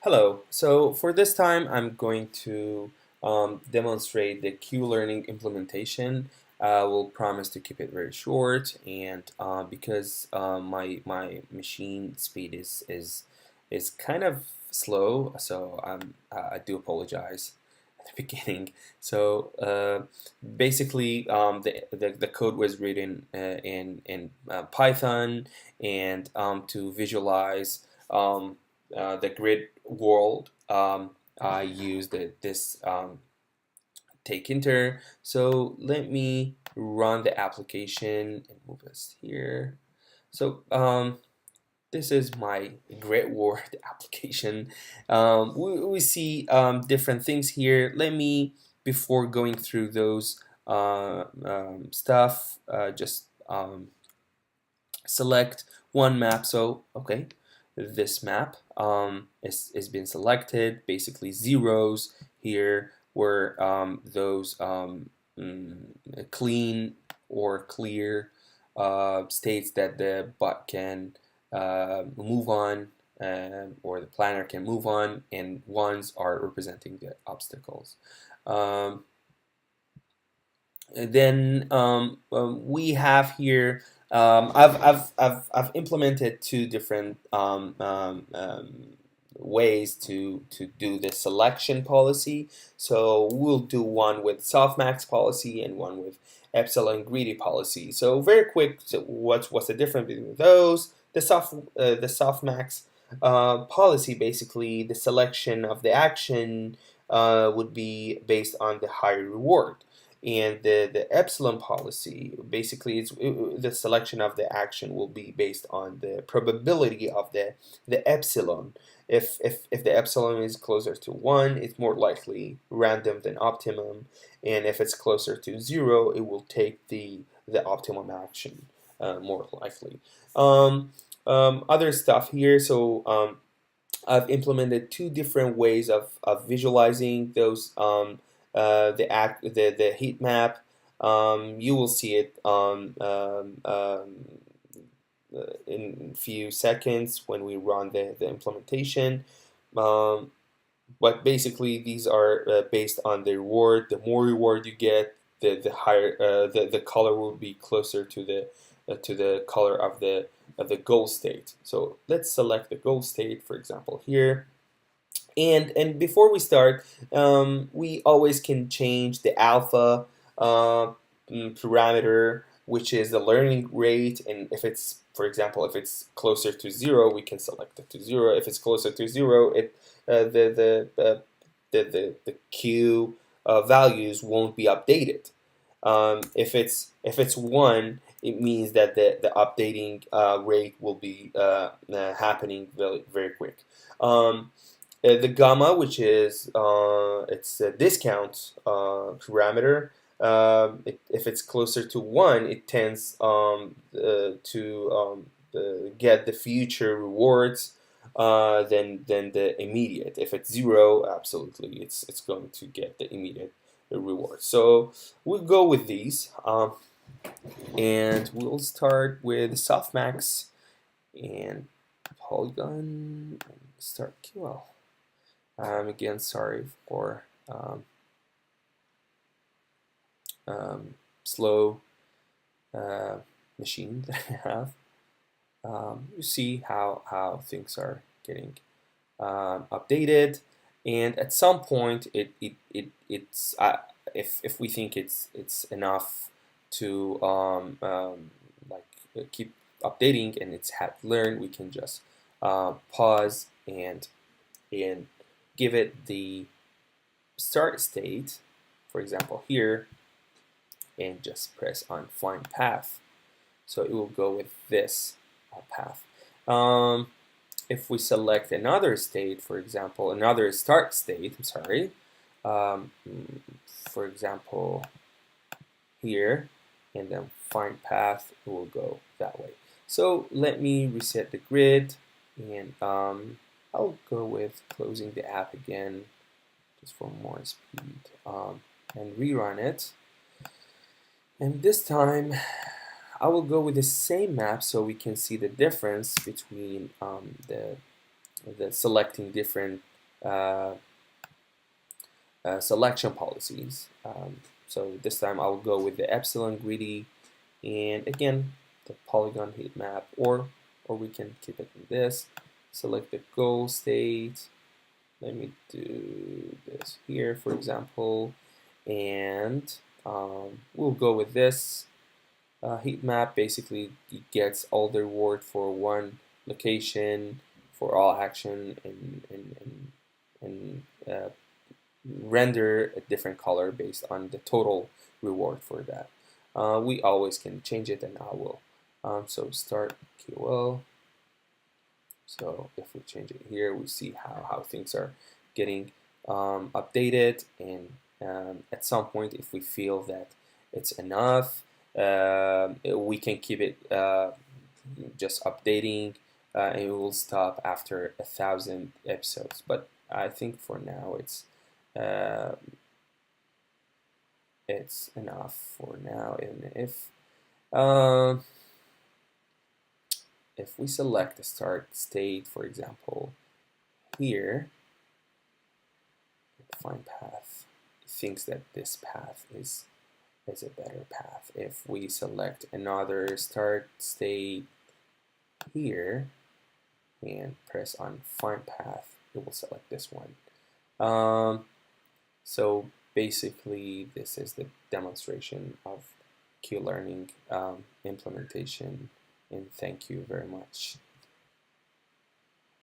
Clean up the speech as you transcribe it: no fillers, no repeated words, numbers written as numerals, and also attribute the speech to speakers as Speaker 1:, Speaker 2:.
Speaker 1: Hello. So for this time, I'm going to demonstrate the Q-learning implementation. I will promise to keep it very short, and because my machine speed is kind of slow, so I do apologize at the beginning. So basically, the code was written in Python, and to visualize. The grid world, I used this take inter. So let me run the application and move this here. So this is my grid world application. We see different things here. Let me, before going through those stuff, just select one map. So okay, this map is been selected. Basically zeros here were those clean or clear states that the bot can move on, or the planner can move on, and ones are representing the obstacles. Um, then we have here, I've implemented two different ways to do the selection policy. So we'll do one with softmax policy and one with epsilon greedy policy. So very quick, so what's the difference between those? The softmax policy, basically the selection of the action would be based on the higher reward. And the epsilon policy, basically, the selection of the action will be based on the probability of the epsilon. If the epsilon is closer to 1, it's more likely random than optimum. And if it's closer to 0, it will take the optimum action, more likely. Other stuff here. So I've implemented two different ways of visualizing those, the heat map. You will see it in a few seconds when we run the implementation. Um, but basically, these are based on the reward. The more reward you get, the higher the color will be closer to the color of the goal state. So let's select the goal state, for example, here. And before we start, we always can change the alpha parameter, which is the learning rate. And if it's, for example, if it's closer to 0, we can select it to 0. If it's closer to 0, the Q values won't be updated. If it's 1, it means that the updating rate will be happening very quick. The gamma, which is it's a discount parameter, if it's closer to 1, it tends to get the future rewards than the immediate. If it's 0, absolutely, it's going to get the immediate reward. So we'll go with these, and we'll start with softmax and polygon and start QL. Again, sorry for slow machine that I have. You see how things are getting updated, and at some point it's if we think it's enough to keep updating and it's had learned, we can just pause and give it the start state, for example here, and just press on find path. So it will go with this path. If we select another state, for example, another start state, I'm sorry, for example here, and then find path, it will go that way. So let me reset the grid, and I'll go with closing the app again just for more speed, and rerun it. And this time I will go with the same map so we can see the difference between the selecting different uh, selection policies. So this time I'll go with the epsilon greedy, and again the polygon heat map, or we can keep it in this. Select the goal state. Let me do this here, for example, and we'll go with this heat map. Basically, it gets all the reward for one location for all action, and render a different color based on the total reward for that. We always can change it, and I will. So start QL. So if we change it here, we see how things are getting updated, and at some point, if we feel that it's enough, we can keep it just updating, and it will stop after 1,000 episodes. But I think for now uh, it's enough for now. And uh, if we select the start state, for example, here, define path, it thinks that this path is a better path. If we select another start state here and press on find path, it will select this one. So basically, this is the demonstration of Q-learning implementation, and thank you very much.